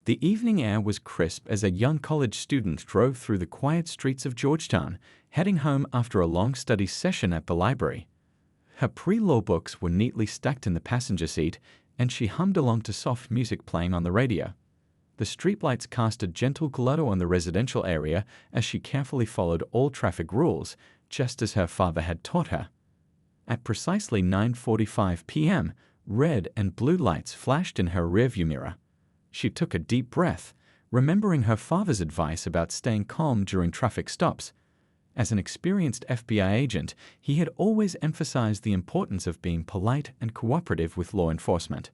The evening air was crisp as a young college student drove through the quiet streets of Georgetown, heading home after a long study session at the library. Her pre-law books were neatly stacked in the passenger seat, and she hummed along to soft music playing on the radio. The streetlights cast a gentle glow on the residential area as she carefully followed all traffic rules, just as her father had taught her. At precisely 9:45 p.m., red and blue lights flashed in her rearview mirror. She took a deep breath, remembering her father's advice about staying calm during traffic stops. As an experienced FBI agent, he had always emphasized the importance of being polite and cooperative with law enforcement.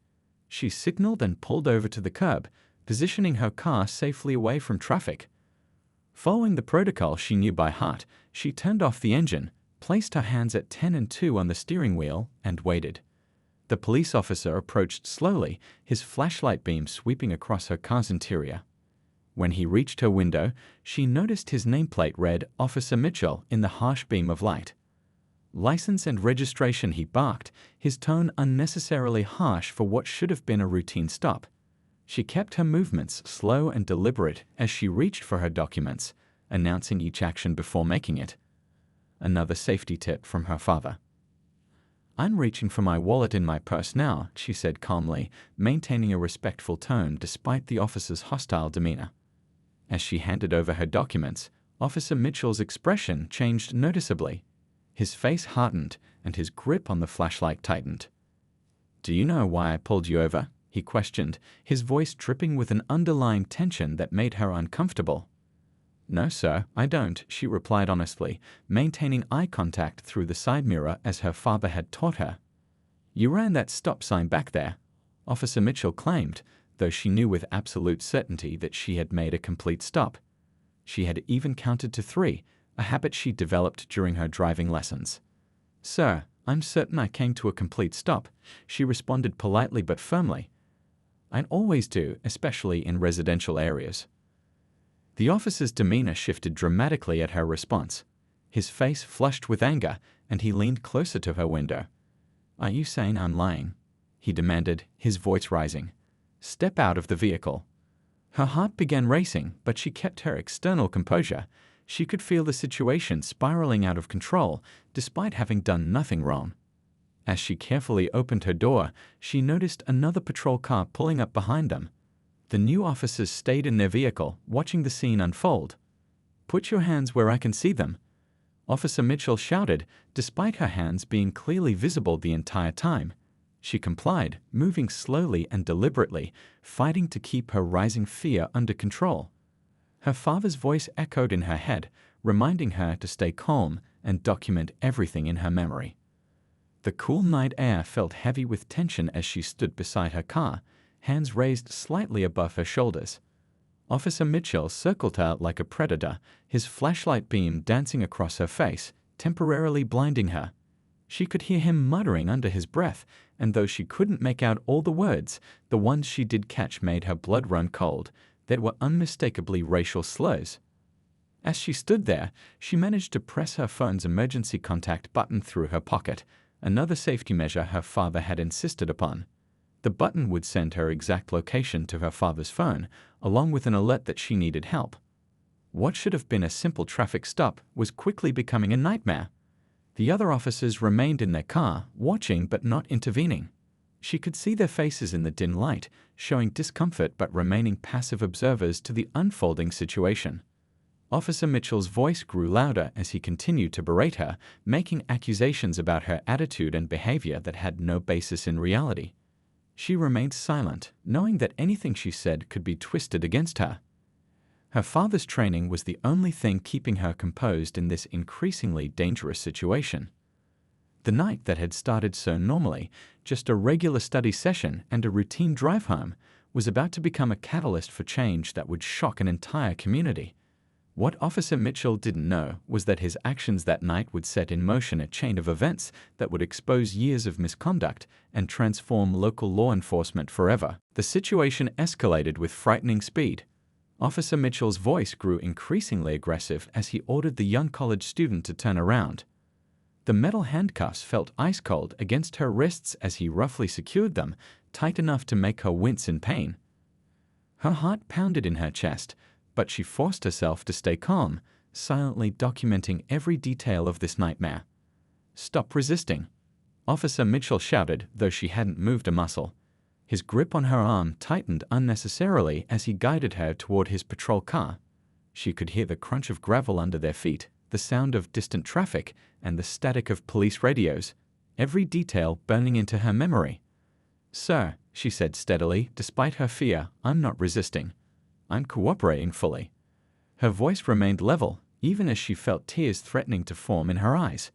She signaled and pulled over to the curb, positioning her car safely away from traffic. Following the protocol she knew by heart, she turned off the engine, placed her hands at 10 and 2 on the steering wheel, and waited. The police officer approached slowly, his flashlight beam sweeping across her car's interior. When he reached her window, she noticed his nameplate read Officer Mitchell in the harsh beam of light. License and registration, he barked, his tone unnecessarily harsh for what should have been a routine stop. She kept her movements slow and deliberate as she reached for her documents, announcing each action before making it. Another safety tip from her father. "I'm reaching for my wallet in my purse now," she said calmly, maintaining a respectful tone despite the officer's hostile demeanor. As she handed over her documents, Officer Mitchell's expression changed noticeably. His face hardened, and his grip on the flashlight tightened. "Do you know why I pulled you over?" he questioned, his voice dripping with an underlying tension that made her uncomfortable. "No, sir, I don't," she replied honestly, maintaining eye contact through the side mirror as her father had taught her. "You ran that stop sign back there," Officer Mitchell claimed, though she knew with absolute certainty that she had made a complete stop. She had even counted to 3, a habit she developed during her driving lessons. "Sir, I'm certain I came to a complete stop," she responded politely but firmly. "I always do, especially in residential areas." The officer's demeanor shifted dramatically at her response. His face flushed with anger, and he leaned closer to her window. "Are you saying I'm lying?" he demanded, his voice rising. "Step out of the vehicle." Her heart began racing, but she kept her external composure. She could feel the situation spiraling out of control, despite having done nothing wrong. As she carefully opened her door, she noticed another patrol car pulling up behind them. The new officers stayed in their vehicle, watching the scene unfold. "Put your hands where I can see them," Officer Mitchell shouted, despite her hands being clearly visible the entire time. She complied, moving slowly and deliberately, fighting to keep her rising fear under control. Her father's voice echoed in her head, reminding her to stay calm and document everything in her memory. The cool night air felt heavy with tension as she stood beside her car, hands raised slightly above her shoulders. Officer Mitchell circled her like a predator, his flashlight beam dancing across her face, temporarily blinding her. She could hear him muttering under his breath, and though she couldn't make out all the words, the ones she did catch made her blood run cold. They were unmistakably racial slurs. As she stood there, she managed to press her phone's emergency contact button through her pocket, another safety measure her father had insisted upon. The button would send her exact location to her father's phone, along with an alert that she needed help. What should have been a simple traffic stop was quickly becoming a nightmare. The other officers remained in their car, watching but not intervening. She could see their faces in the dim light, showing discomfort but remaining passive observers to the unfolding situation. Officer Mitchell's voice grew louder as he continued to berate her, making accusations about her attitude and behavior that had no basis in reality. She remained silent, knowing that anything she said could be twisted against her. Her father's training was the only thing keeping her composed in this increasingly dangerous situation. The night that had started so normally, just a regular study session and a routine drive home, was about to become a catalyst for change that would shock an entire community. What Officer Mitchell didn't know was that his actions that night would set in motion a chain of events that would expose years of misconduct and transform local law enforcement forever. The situation escalated with frightening speed. Officer Mitchell's voice grew increasingly aggressive as he ordered the young college student to turn around. The metal handcuffs felt ice-cold against her wrists as he roughly secured them, tight enough to make her wince in pain. Her heart pounded in her chest, but she forced herself to stay calm, silently documenting every detail of this nightmare. "Stop resisting," Officer Mitchell shouted, though she hadn't moved a muscle. His grip on her arm tightened unnecessarily as he guided her toward his patrol car. She could hear the crunch of gravel under their feet, the sound of distant traffic, and the static of police radios, every detail burning into her memory. "Sir," she said steadily, despite her fear, "I'm not resisting. I'm cooperating fully." Her voice remained level, even as she felt tears threatening to form in her eyes.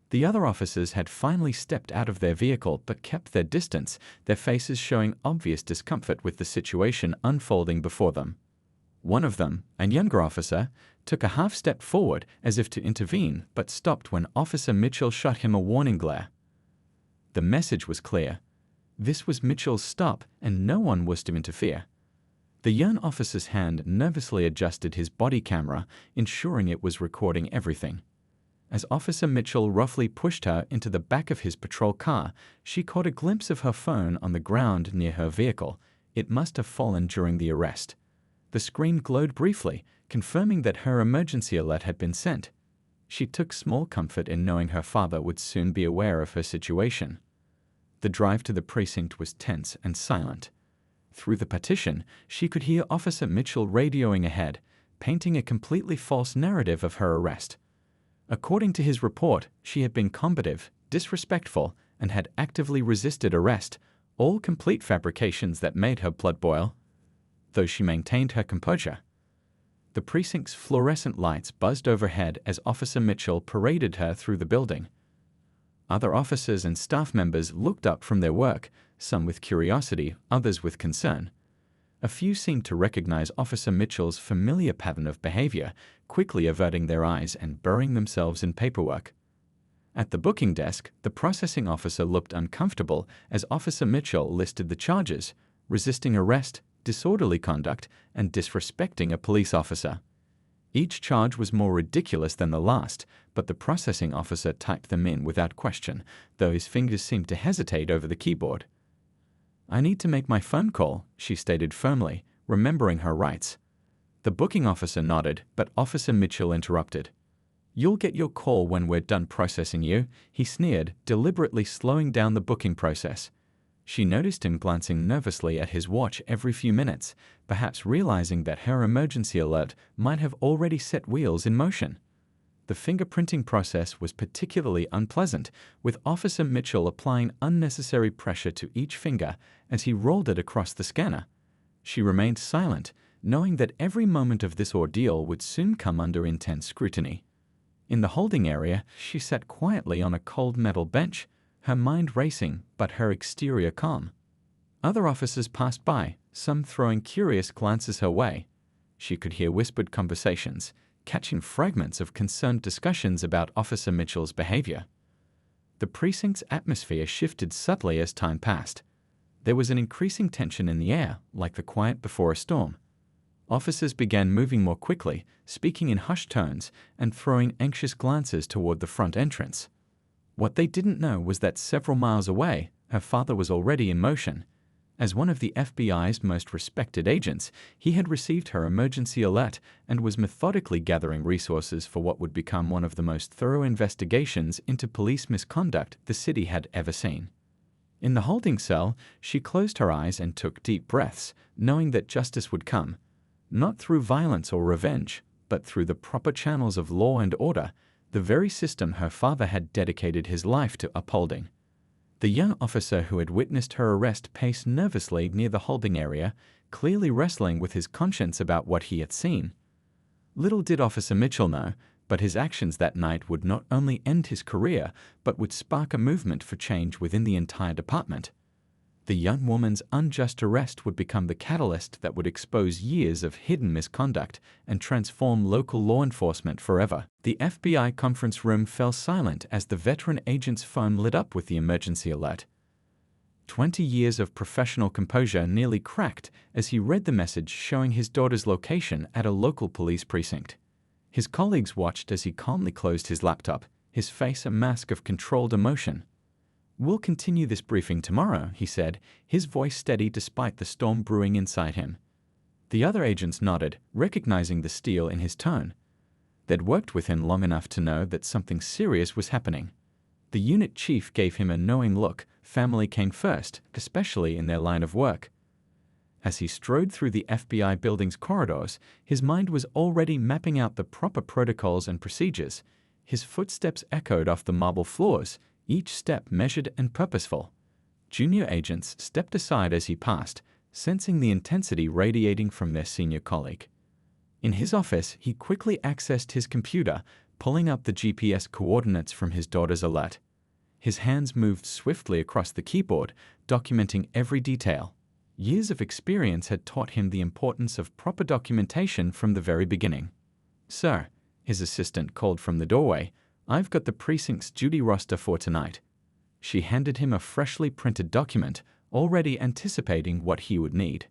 The other officers had finally stepped out of their vehicle but kept their distance, their faces showing obvious discomfort with the situation unfolding before them. One of them, a younger officer, took a half step forward as if to intervene but stopped when Officer Mitchell shot him a warning glare. The message was clear. This was Mitchell's stop, and no one was to interfere. The young officer's hand nervously adjusted his body camera, ensuring it was recording everything. As Officer Mitchell roughly pushed her into the back of his patrol car, she caught a glimpse of her phone on the ground near her vehicle. It must have fallen during the arrest. The screen glowed briefly, confirming that her emergency alert had been sent. She took small comfort in knowing her father would soon be aware of her situation. The drive to the precinct was tense and silent. Through the partition, she could hear Officer Mitchell radioing ahead, painting a completely false narrative of her arrest. According to his report, she had been combative, disrespectful, and had actively resisted arrest, all complete fabrications that made her blood boil, though she maintained her composure. The precinct's fluorescent lights buzzed overhead as Officer Mitchell paraded her through the building. Other officers and staff members looked up from their work, some with curiosity, others with concern. A few seemed to recognize Officer Mitchell's familiar pattern of behavior, quickly averting their eyes and burying themselves in paperwork. At the booking desk, the processing officer looked uncomfortable as Officer Mitchell listed the charges: resisting arrest, disorderly conduct, and disrespecting a police officer. Each charge was more ridiculous than the last, but the processing officer typed them in without question, though his fingers seemed to hesitate over the keyboard. "I need to make my phone call," she stated firmly, remembering her rights. The booking officer nodded, but Officer Mitchell interrupted. "You'll get your call when we're done processing you," he sneered, deliberately slowing down the booking process. She noticed him glancing nervously at his watch every few minutes, perhaps realizing that her emergency alert might have already set wheels in motion. The fingerprinting process was particularly unpleasant, with Officer Mitchell applying unnecessary pressure to each finger as he rolled it across the scanner. She remained silent, knowing that every moment of this ordeal would soon come under intense scrutiny. In the holding area, she sat quietly on a cold metal bench, her mind racing but her exterior calm. Other officers passed by, some throwing curious glances her way. She could hear whispered conversations, catching fragments of concerned discussions about Officer Mitchell's behavior. The precinct's atmosphere shifted subtly as time passed. There was an increasing tension in the air, like the quiet before a storm. Officers began moving more quickly, speaking in hushed tones, and throwing anxious glances toward the front entrance. What they didn't know was that several miles away, her father was already in motion. As one of the FBI's most respected agents, he had received her emergency alert and was methodically gathering resources for what would become one of the most thorough investigations into police misconduct the city had ever seen. In the holding cell, she closed her eyes and took deep breaths, knowing that justice would come, not through violence or revenge, but through the proper channels of law and order, the very system her father had dedicated his life to upholding. The young officer who had witnessed her arrest paced nervously near the holding area, clearly wrestling with his conscience about what he had seen. Little did Officer Mitchell know, but his actions that night would not only end his career, but would spark a movement for change within the entire department. The young woman's unjust arrest would become the catalyst that would expose years of hidden misconduct and transform local law enforcement forever. The FBI conference room fell silent as the veteran agent's phone lit up with the emergency alert. 20 years of professional composure nearly cracked as he read the message showing his daughter's location at a local police precinct. His colleagues watched as he calmly closed his laptop, his face a mask of controlled emotion. "We'll continue this briefing tomorrow," he said, his voice steady despite the storm brewing inside him. The other agents nodded, recognizing the steel in his tone. They'd worked with him long enough to know that something serious was happening. The unit chief gave him a knowing look. Family came first, especially in their line of work. As he strode through the FBI building's corridors, his mind was already mapping out the proper protocols and procedures. His footsteps echoed off the marble floors, each step measured and purposeful. Junior agents stepped aside as he passed, sensing the intensity radiating from their senior colleague. In his office, he quickly accessed his computer, pulling up the GPS coordinates from his daughter's alert. His hands moved swiftly across the keyboard, documenting every detail. Years of experience had taught him the importance of proper documentation from the very beginning. "Sir," his assistant called from the doorway, "I've got the precinct's duty roster for tonight." She handed him a freshly printed document, already anticipating what he would need.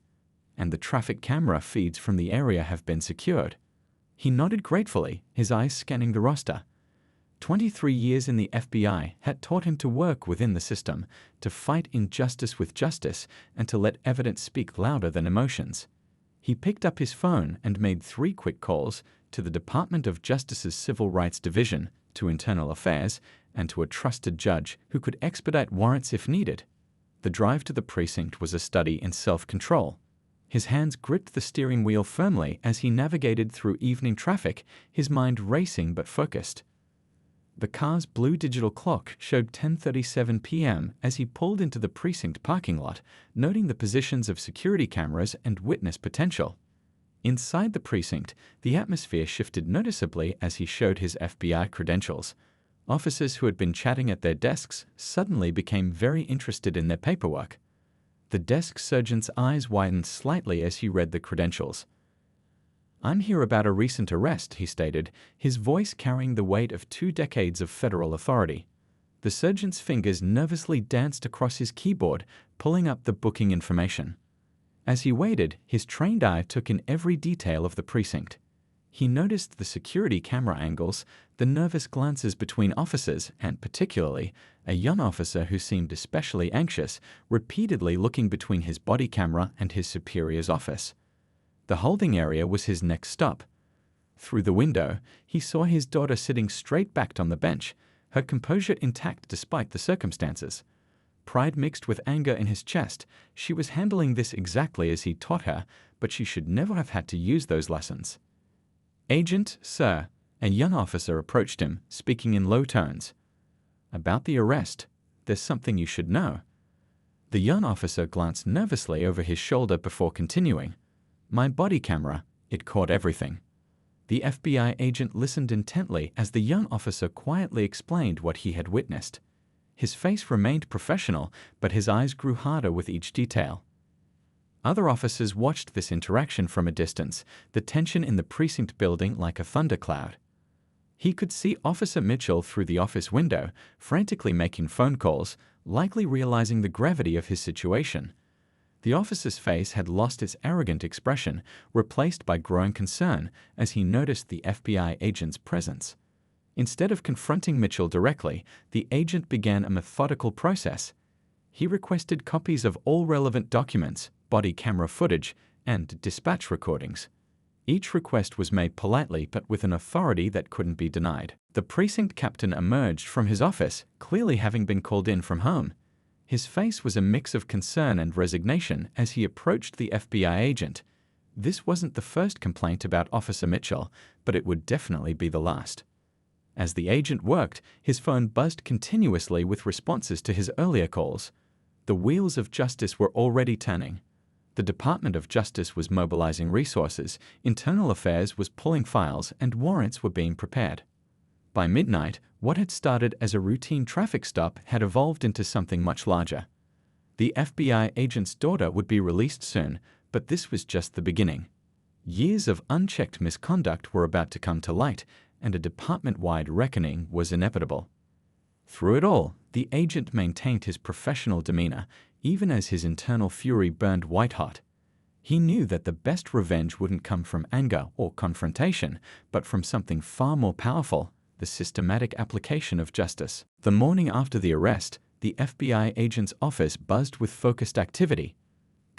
"And the traffic camera feeds from the area have been secured." He nodded gratefully, his eyes scanning the roster. 23 years in the FBI had taught him to work within the system, to fight injustice with justice, and to let evidence speak louder than emotions. He picked up his phone and made 3 quick calls to the Department of Justice's Civil Rights Division, to Internal Affairs, and to a trusted judge who could expedite warrants if needed. The drive to the precinct was a study in self-control. His hands gripped the steering wheel firmly as he navigated through evening traffic, his mind racing but focused. The car's blue digital clock showed 10:37 p.m. as he pulled into the precinct parking lot, noting the positions of security cameras and witness potential. Inside the precinct, the atmosphere shifted noticeably as he showed his FBI credentials. Officers who had been chatting at their desks suddenly became very interested in their paperwork. The desk sergeant's eyes widened slightly as he read the credentials. "I'm here about a recent arrest," he stated, his voice carrying the weight of 2 decades of federal authority. The sergeant's fingers nervously danced across his keyboard, pulling up the booking information. As he waited, his trained eye took in every detail of the precinct. He noticed the security camera angles, the nervous glances between officers, and particularly a young officer who seemed especially anxious, repeatedly looking between his body camera and his superior's office. The holding area was his next stop. Through the window, he saw his daughter sitting straight-backed on the bench, her composure intact despite the circumstances. Pride mixed with anger in his chest. She was handling this exactly as he taught her, but she should never have had to use those lessons. "Agent, sir," a young officer approached him, speaking in low tones. "About the arrest. There's something you should know." The young officer glanced nervously over his shoulder before continuing. "My body camera, it caught everything." The FBI agent listened intently as the young officer quietly explained what he had witnessed. His face remained professional, but his eyes grew harder with each detail. Other officers watched this interaction from a distance, the tension in the precinct building like a thundercloud. He could see Officer Mitchell through the office window, frantically making phone calls, likely realizing the gravity of his situation. The officer's face had lost its arrogant expression, replaced by growing concern as he noticed the FBI agent's presence. Instead of confronting Mitchell directly, the agent began a methodical process. He requested copies of all relevant documents, body camera footage, and dispatch recordings. Each request was made politely but with an authority that couldn't be denied. The precinct captain emerged from his office, clearly having been called in from home. His face was a mix of concern and resignation as he approached the FBI agent. This wasn't the first complaint about Officer Mitchell, but it would definitely be the last. As the agent worked, his phone buzzed continuously with responses to his earlier calls. The wheels of justice were already turning. The Department of Justice was mobilizing resources, Internal Affairs was pulling files, and warrants were being prepared. By midnight, what had started as a routine traffic stop had evolved into something much larger. The FBI agent's daughter would be released soon, but this was just the beginning. Years of unchecked misconduct were about to come to light, and a department-wide reckoning was inevitable. Through it all, the agent maintained his professional demeanor, even as his internal fury burned white-hot. He knew that the best revenge wouldn't come from anger or confrontation, but from something far more powerful, the systematic application of justice. The morning after the arrest, the FBI agent's office buzzed with focused activity.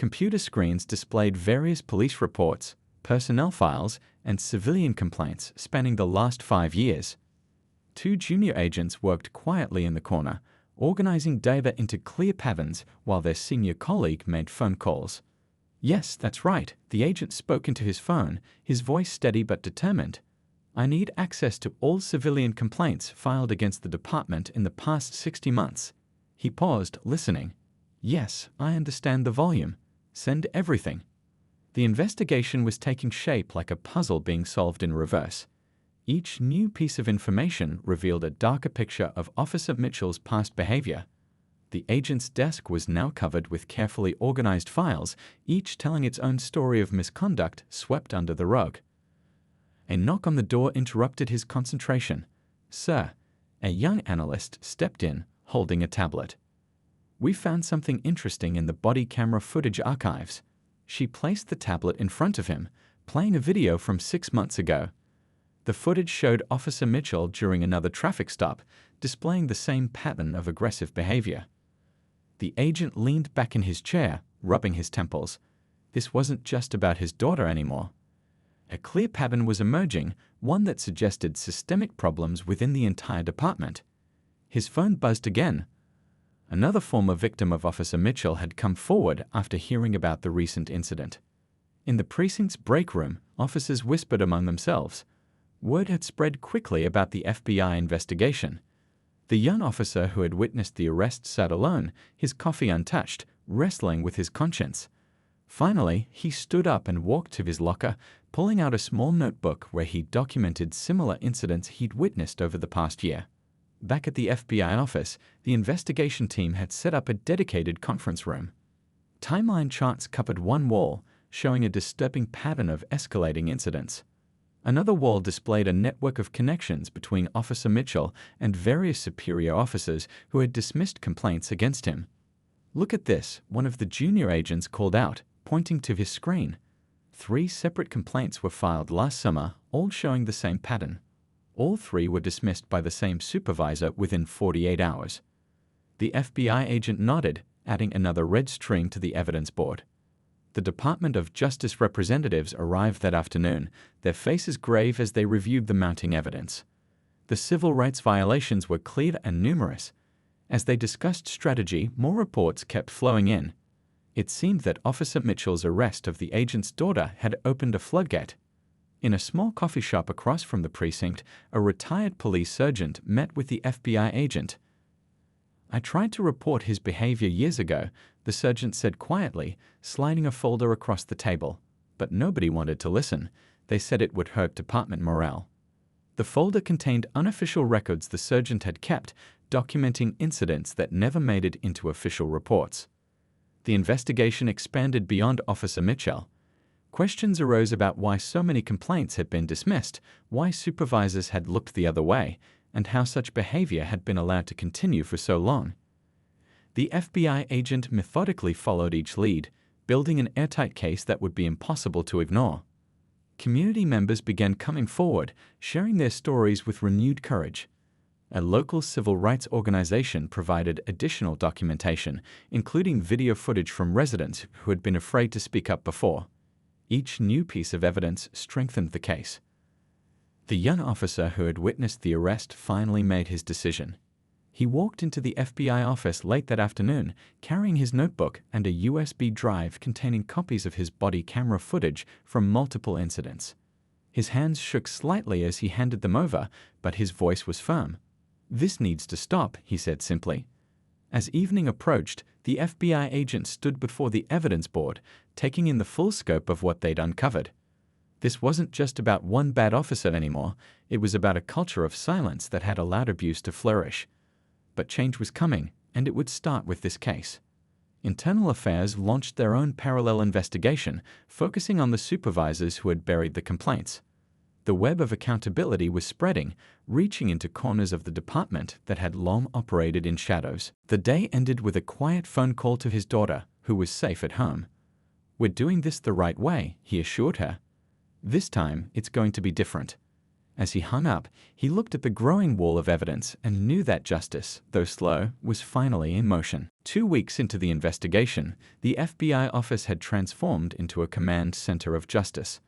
Computer screens displayed various police reports, personnel files, and civilian complaints spanning the last 5 years. 2 junior agents worked quietly in the corner, organizing data into clear patterns while their senior colleague made phone calls. Yes, that's right, the agent spoke into his phone, his voice steady but determined. I need access to all civilian complaints filed against the department in the past 60 months. He paused, listening. Yes, I understand the volume. Send everything. The investigation was taking shape like a puzzle being solved in reverse. Each new piece of information revealed a darker picture of Officer Mitchell's past behavior. The agent's desk was now covered with carefully organized files, each telling its own story of misconduct swept under the rug. A knock on the door interrupted his concentration. "Sir," a young analyst stepped in, holding a tablet. "We found something interesting in the body camera footage archives." She placed the tablet in front of him, playing a video from 6 months ago. The footage showed Officer Mitchell during another traffic stop, displaying the same pattern of aggressive behavior. The agent leaned back in his chair, rubbing his temples. This wasn't just about his daughter anymore. A clear pattern was emerging, one that suggested systemic problems within the entire department. His phone buzzed again. Another former victim of Officer Mitchell had come forward after hearing about the recent incident. In the precinct's break room, officers whispered among themselves. Word had spread quickly about the FBI investigation. The young officer who had witnessed the arrest sat alone, his coffee untouched, wrestling with his conscience. Finally, he stood up and walked to his locker, pulling out a small notebook where he documented similar incidents he'd witnessed over the past year. Back at the FBI office, the investigation team had set up a dedicated conference room. Timeline charts covered one wall, showing a disturbing pattern of escalating incidents. Another wall displayed a network of connections between Officer Mitchell and various superior officers who had dismissed complaints against him. "Look at this," one of the junior agents called out, pointing to his screen. 3 separate complaints were filed last summer, all showing the same pattern. All 3 were dismissed by the same supervisor within 48 hours. The FBI agent nodded, adding another red string to the evidence board. The Department of Justice representatives arrived that afternoon, their faces grave as they reviewed the mounting evidence. The civil rights violations were clear and numerous. As they discussed strategy, more reports kept flowing in. It seemed that Officer Mitchell's arrest of the agent's daughter had opened a floodgate. In a small coffee shop across from the precinct, a retired police sergeant met with the FBI agent. "I tried to report his behavior years ago," the sergeant said quietly, sliding a folder across the table. "But nobody wanted to listen. They said it would hurt department morale." The folder contained unofficial records the sergeant had kept, documenting incidents that never made it into official reports. The investigation expanded beyond Officer Mitchell. Questions arose about why so many complaints had been dismissed, why supervisors had looked the other way, and how such behavior had been allowed to continue for so long. The FBI agent methodically followed each lead, building an airtight case that would be impossible to ignore. Community members began coming forward, sharing their stories with renewed courage. A local civil rights organization provided additional documentation, including video footage from residents who had been afraid to speak up before. Each new piece of evidence strengthened the case. The young officer who had witnessed the arrest finally made his decision. He walked into the FBI office late that afternoon, carrying his notebook and a USB drive containing copies of his body camera footage from multiple incidents. His hands shook slightly as he handed them over, but his voice was firm. "This needs to stop," he said simply. As evening approached, the FBI agent stood before the evidence board, taking in the full scope of what they'd uncovered. This wasn't just about one bad officer anymore, it was about a culture of silence that had allowed abuse to flourish. But change was coming, and it would start with this case. Internal Affairs launched their own parallel investigation, focusing on the supervisors who had buried the complaints. The web of accountability was spreading, reaching into corners of the department that had long operated in shadows. The day ended with a quiet phone call to his daughter, who was safe at home. "We're doing this the right way," he assured her. "This time, it's going to be different." As he hung up, he looked at the growing wall of evidence and knew that justice, though slow, was finally in motion. 2 weeks into the investigation, the FBI office had transformed into a command center of justice.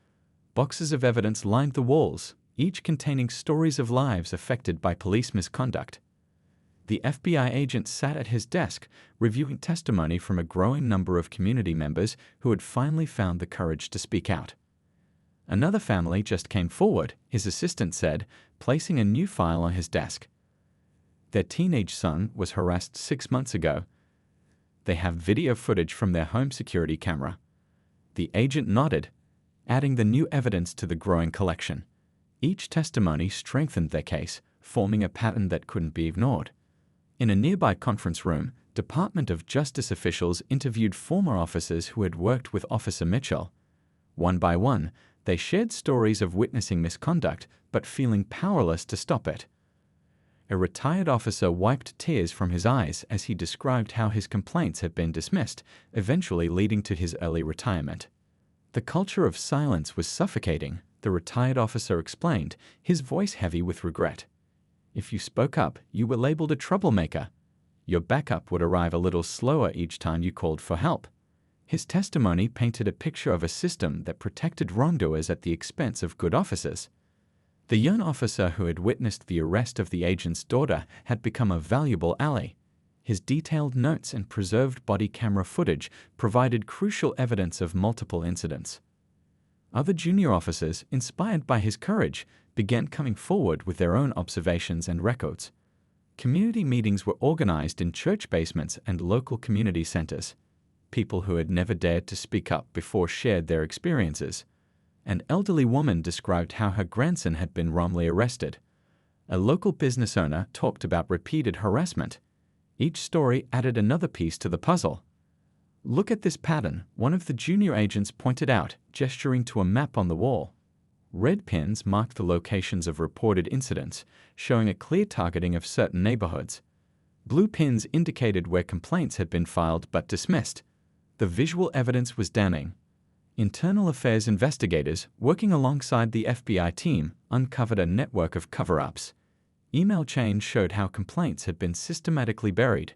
Boxes of evidence lined the walls, each containing stories of lives affected by police misconduct. The FBI agent sat at his desk, reviewing testimony from a growing number of community members who had finally found the courage to speak out. Another family just came forward, his assistant said, placing a new file on his desk. Their teenage son was harassed 6 months ago. They have video footage from their home security camera. The agent nodded, adding the new evidence to the growing collection. Each testimony strengthened their case, forming a pattern that couldn't be ignored. In a nearby conference room, Department of Justice officials interviewed former officers who had worked with Officer Mitchell. One by one, they shared stories of witnessing misconduct but feeling powerless to stop it. A retired officer wiped tears from his eyes as he described how his complaints had been dismissed, eventually leading to his early retirement. The culture of silence was suffocating, the retired officer explained, his voice heavy with regret. If you spoke up, you were labeled a troublemaker. Your backup would arrive a little slower each time you called for help. His testimony painted a picture of a system that protected wrongdoers at the expense of good officers. The young officer who had witnessed the arrest of the agent's daughter had become a valuable ally. His detailed notes and preserved body camera footage provided crucial evidence of multiple incidents. Other junior officers, inspired by his courage, began coming forward with their own observations and records. Community meetings were organized in church basements and local community centers. People who had never dared to speak up before shared their experiences. An elderly woman described how her grandson had been wrongly arrested. A local business owner talked about repeated harassment. Each story added another piece to the puzzle. "Look at this pattern," one of the junior agents pointed out, gesturing to a map on the wall. Red pins marked the locations of reported incidents, showing a clear targeting of certain neighborhoods. Blue pins indicated where complaints had been filed but dismissed. The visual evidence was damning. Internal affairs investigators, working alongside the FBI team, uncovered a network of cover-ups. Email chains showed how complaints had been systematically buried.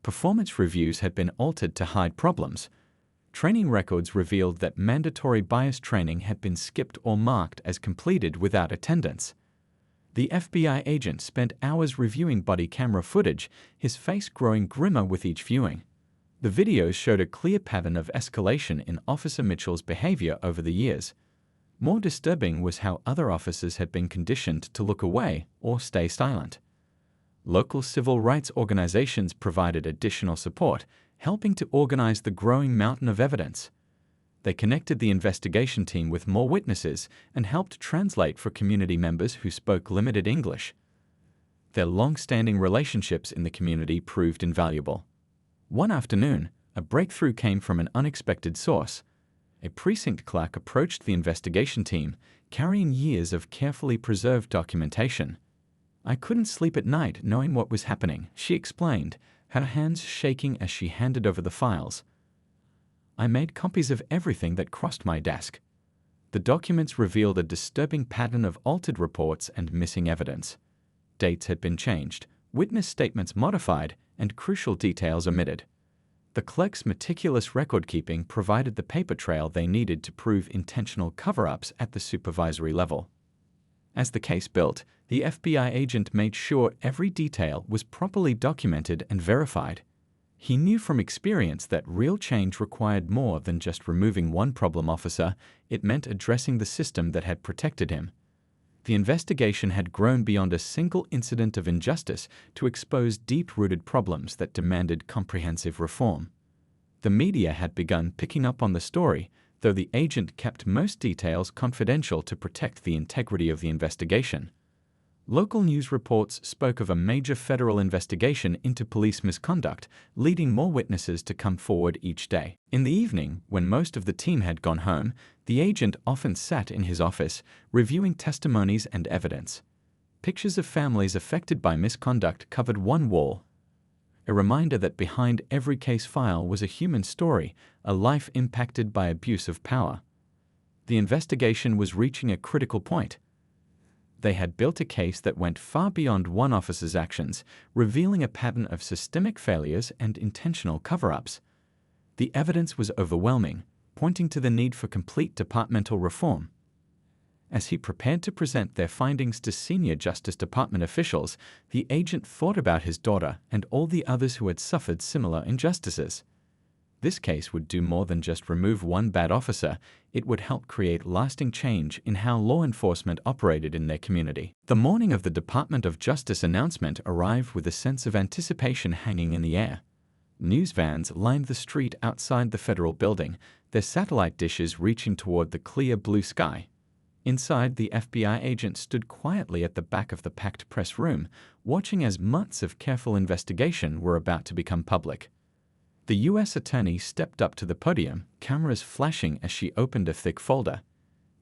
Performance reviews had been altered to hide problems. Training records revealed that mandatory bias training had been skipped or marked as completed without attendance. The FBI agent spent hours reviewing body camera footage, his face growing grimmer with each viewing. The videos showed a clear pattern of escalation in Officer Mitchell's behavior over the years. More disturbing was how other officers had been conditioned to look away or stay silent. Local civil rights organizations provided additional support, helping to organize the growing mountain of evidence. They connected the investigation team with more witnesses and helped translate for community members who spoke limited English. Their long-standing relationships in the community proved invaluable. One afternoon, a breakthrough came from an unexpected source. A precinct clerk approached the investigation team, carrying years of carefully preserved documentation. "I couldn't sleep at night knowing what was happening," she explained, her hands shaking as she handed over the files. "I made copies of everything that crossed my desk." The documents revealed a disturbing pattern of altered reports and missing evidence. Dates had been changed, witness statements modified, and crucial details omitted. The clerk's meticulous record-keeping provided the paper trail they needed to prove intentional cover-ups at the supervisory level. As the case built, the FBI agent made sure every detail was properly documented and verified. He knew from experience that real change required more than just removing one problem officer. It meant addressing the system that had protected him. The investigation had grown beyond a single incident of injustice to expose deep-rooted problems that demanded comprehensive reform. The media had begun picking up on the story, though the agent kept most details confidential to protect the integrity of the investigation. Local news reports spoke of a major federal investigation into police misconduct, leading more witnesses to come forward each day. In the evening, when most of the team had gone home, the agent often sat in his office, reviewing testimonies and evidence. Pictures of families affected by misconduct covered one wall, a reminder that behind every case file was a human story, a life impacted by abuse of power. The investigation was reaching a critical point. They had built a case that went far beyond one officer's actions, revealing a pattern of systemic failures and intentional cover-ups. The evidence was overwhelming, pointing to the need for complete departmental reform. As he prepared to present their findings to senior Justice Department officials, the agent thought about his daughter and all the others who had suffered similar injustices. This case would do more than just remove one bad officer. It would help create lasting change in how law enforcement operated in their community. The morning of the Department of Justice announcement arrived with a sense of anticipation hanging in the air. News vans lined the street outside the federal building, their satellite dishes reaching toward the clear blue sky. Inside, the FBI agent stood quietly at the back of the packed press room, watching as months of careful investigation were about to become public. The U.S. attorney stepped up to the podium, cameras flashing as she opened a thick folder.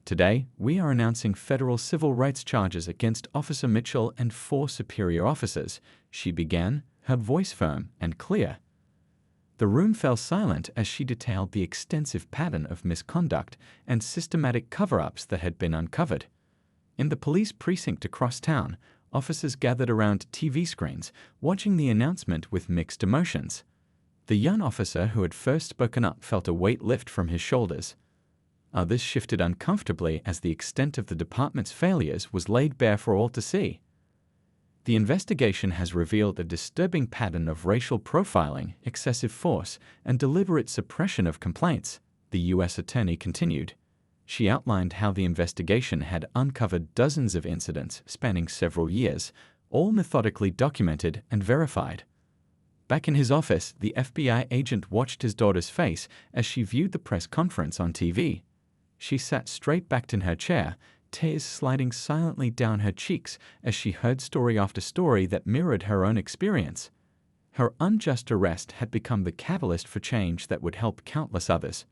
"Today, we are announcing federal civil rights charges against Officer Mitchell and 4 superior officers," she began, her voice firm and clear. The room fell silent as she detailed the extensive pattern of misconduct and systematic cover-ups that had been uncovered. In the police precinct across town, officers gathered around TV screens, watching the announcement with mixed emotions. The young officer who had first spoken up felt a weight lift from his shoulders. Others shifted uncomfortably as the extent of the department's failures was laid bare for all to see. "The investigation has revealed a disturbing pattern of racial profiling, excessive force, and deliberate suppression of complaints," the U.S. attorney continued. She outlined how the investigation had uncovered dozens of incidents spanning several years, all methodically documented and verified. Back in his office, the FBI agent watched his daughter's face as she viewed the press conference on TV. She sat straight-backed in her chair, tears sliding silently down her cheeks as she heard story after story that mirrored her own experience. Her unjust arrest had become the catalyst for change that would help countless others.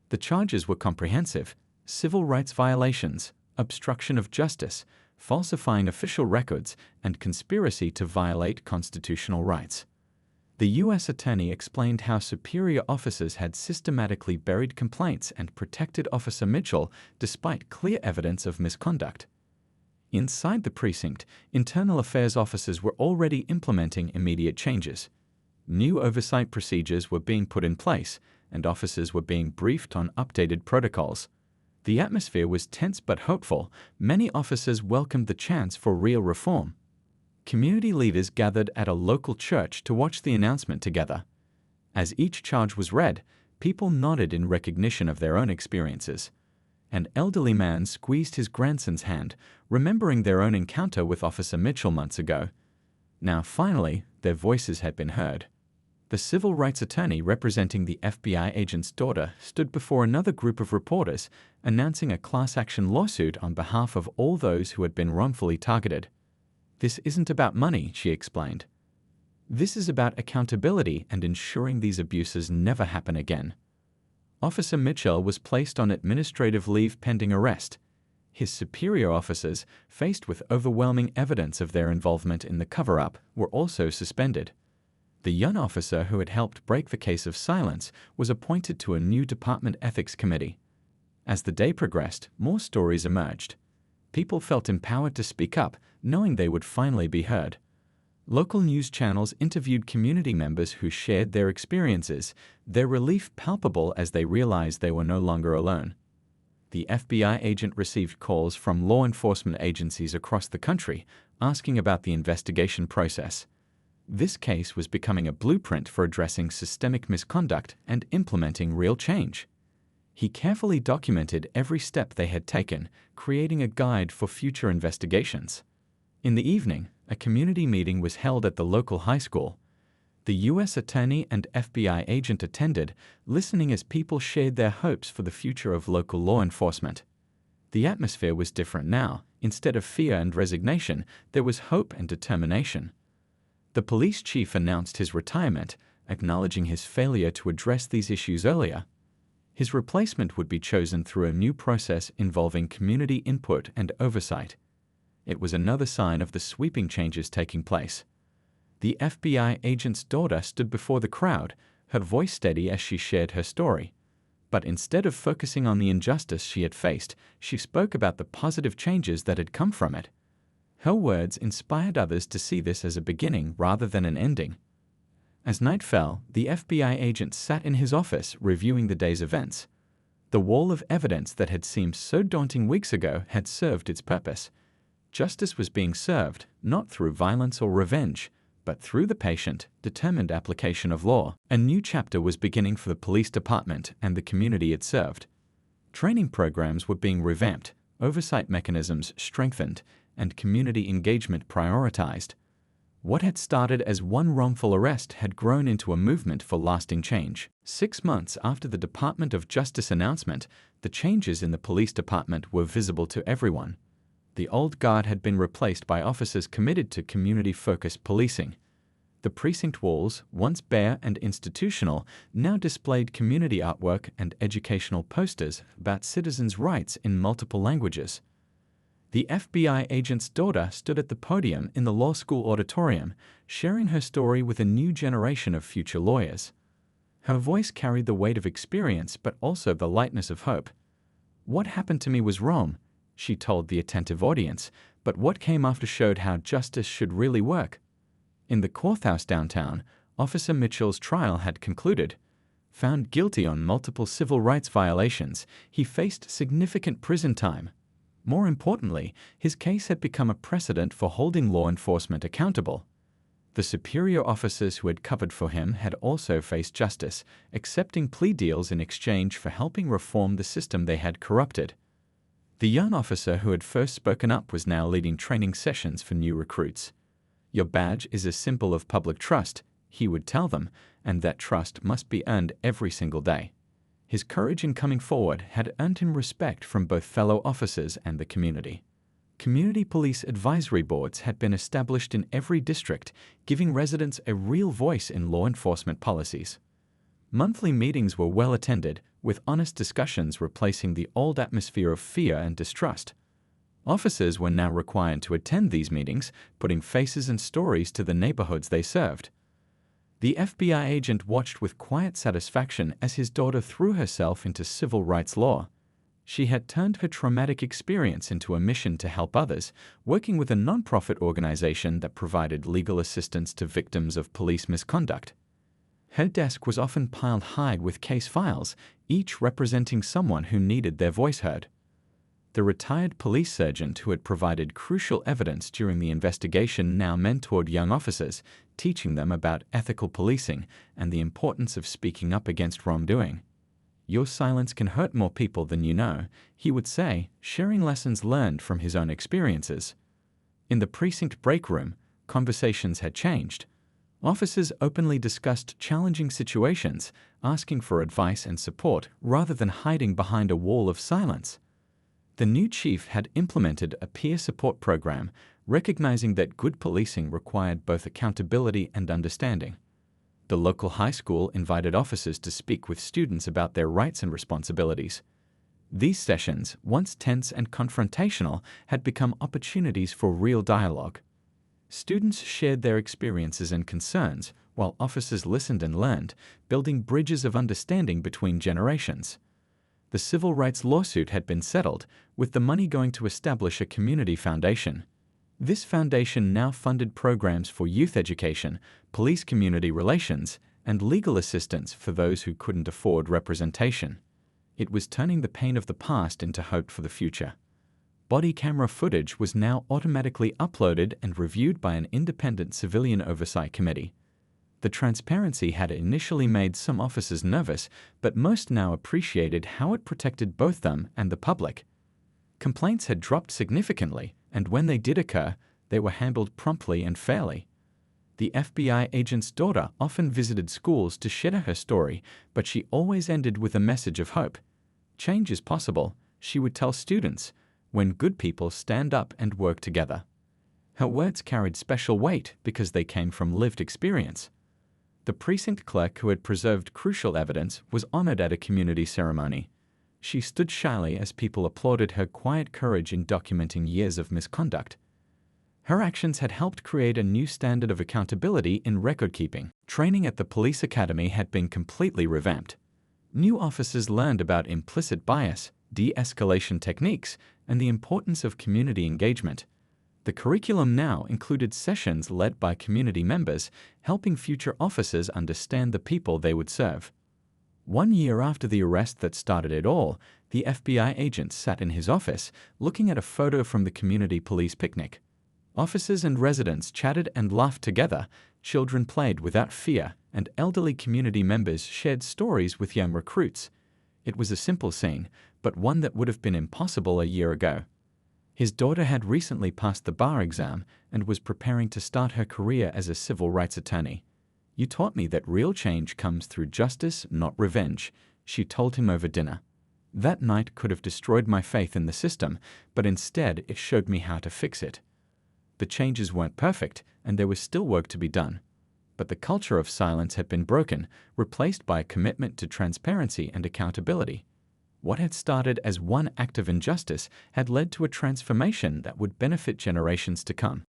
The charges were comprehensive: civil rights violations, obstruction of justice, falsifying official records, and conspiracy to violate constitutional rights. The U.S. attorney explained how superior officers had systematically buried complaints and protected Officer Mitchell despite clear evidence of misconduct. Inside the precinct, internal affairs officers were already implementing immediate changes. New oversight procedures were being put in place, and officers were being briefed on updated protocols. The atmosphere was tense but hopeful. Many officers welcomed the chance for real reform. Community leaders gathered at a local church to watch the announcement together. As each charge was read, people nodded in recognition of their own experiences. An elderly man squeezed his grandson's hand, remembering their own encounter with Officer Mitchell months ago. Now, finally, their voices had been heard. The civil rights attorney representing the FBI agent's daughter stood before another group of reporters, announcing a class action lawsuit on behalf of all those who had been wrongfully targeted. "This isn't about money," she explained. "This is about accountability and ensuring these abuses never happen again." Officer Mitchell was placed on administrative leave pending arrest. His superior officers, faced with overwhelming evidence of their involvement in the cover-up, were also suspended. The young officer who had helped break the case of silence was appointed to a new department ethics committee. As the day progressed, more stories emerged. People felt empowered to speak up, knowing they would finally be heard. Local news channels interviewed community members who shared their experiences, their relief palpable as they realized they were no longer alone. The FBI agent received calls from law enforcement agencies across the country, asking about the investigation process. This case was becoming a blueprint for addressing systemic misconduct and implementing real change. He carefully documented every step they had taken, creating a guide for future investigations. In the evening, a community meeting was held at the local high school. The U.S. attorney and FBI agent attended, listening as people shared their hopes for the future of local law enforcement. The atmosphere was different now. Instead of fear and resignation, there was hope and determination. The police chief announced his retirement, acknowledging his failure to address these issues earlier. His replacement would be chosen through a new process involving community input and oversight. It was another sign of the sweeping changes taking place. The FBI agent's daughter stood before the crowd, her voice steady as she shared her story. But instead of focusing on the injustice she had faced, she spoke about the positive changes that had come from it. Her words inspired others to see this as a beginning rather than an ending. As night fell, the FBI agent sat in his office reviewing the day's events. The wall of evidence that had seemed so daunting weeks ago had served its purpose. Justice was being served, not through violence or revenge, but through the patient, determined application of law. A new chapter was beginning for the police department and the community it served. Training programs were being revamped, oversight mechanisms strengthened, and community engagement prioritized. What had started as one wrongful arrest had grown into a movement for lasting change. 6 months after the Department of Justice announcement, the changes in the police department were visible to everyone. The old guard had been replaced by officers committed to community-focused policing. The precinct walls, once bare and institutional, now displayed community artwork and educational posters about citizens' rights in multiple languages. The FBI agent's daughter stood at the podium in the law school auditorium, sharing her story with a new generation of future lawyers. Her voice carried the weight of experience but also the lightness of hope. "What happened to me was wrong," she told the attentive audience, "but what came after showed how justice should really work." In the courthouse downtown, Officer Mitchell's trial had concluded. Found guilty on multiple civil rights violations, he faced significant prison time. More importantly, his case had become a precedent for holding law enforcement accountable. The superior officers who had covered for him had also faced justice, accepting plea deals in exchange for helping reform the system they had corrupted. The young officer who had first spoken up was now leading training sessions for new recruits. "Your badge is a symbol of public trust," he would tell them, "and that trust must be earned every single day." His courage in coming forward had earned him respect from both fellow officers and the community. Community police advisory boards had been established in every district, giving residents a real voice in law enforcement policies. Monthly meetings were well attended, with honest discussions replacing the old atmosphere of fear and distrust. Officers were now required to attend these meetings, putting faces and stories to the neighborhoods they served. The FBI agent watched with quiet satisfaction as his daughter threw herself into civil rights law. She had turned her traumatic experience into a mission to help others, working with a nonprofit organization that provided legal assistance to victims of police misconduct. Her desk was often piled high with case files, each representing someone who needed their voice heard. The retired police sergeant who had provided crucial evidence during the investigation now mentored young officers, teaching them about ethical policing and the importance of speaking up against wrongdoing. "Your silence can hurt more people than you know," he would say, sharing lessons learned from his own experiences. In the precinct break room, conversations had changed. Officers openly discussed challenging situations, asking for advice and support rather than hiding behind a wall of silence. The new chief had implemented a peer support program, recognizing that good policing required both accountability and understanding. The local high school invited officers to speak with students about their rights and responsibilities. These sessions, once tense and confrontational, had become opportunities for real dialogue. Students shared their experiences and concerns, while officers listened and learned, building bridges of understanding between generations. The civil rights lawsuit had been settled, with the money going to establish a community foundation. This foundation now funded programs for youth education, police community relations, and legal assistance for those who couldn't afford representation. It was turning the pain of the past into hope for the future. Body camera footage was now automatically uploaded and reviewed by an independent civilian oversight committee. The transparency had initially made some officers nervous, but most now appreciated how it protected both them and the public. Complaints had dropped significantly, and when they did occur, they were handled promptly and fairly. The FBI agent's daughter often visited schools to share her story, but she always ended with a message of hope. "Change is possible," she would tell students, "when good people stand up and work together." Her words carried special weight because they came from lived experience. The precinct clerk who had preserved crucial evidence was honored at a community ceremony. She stood shyly as people applauded her quiet courage in documenting years of misconduct. Her actions had helped create a new standard of accountability in record-keeping. Training at the police academy had been completely revamped. New officers learned about implicit bias, de-escalation techniques, and the importance of community engagement. The The curriculum now included sessions led by community members, helping future officers understand the people they would serve. 1 year after the arrest that started it all, the FBI agent sat in his office, looking at a photo from the community police picnic. Officers and residents chatted and laughed together, children played without fear, and elderly community members shared stories with young recruits. It was a simple scene, but one that would have been impossible a year ago. His daughter had recently passed the bar exam and was preparing to start her career as a civil rights attorney. "You taught me that real change comes through justice, not revenge," she told him over dinner. "That night could have destroyed my faith in the system, but instead it showed me how to fix it." The changes weren't perfect, and there was still work to be done. But the culture of silence had been broken, replaced by a commitment to transparency and accountability. What had started as one act of injustice had led to a transformation that would benefit generations to come.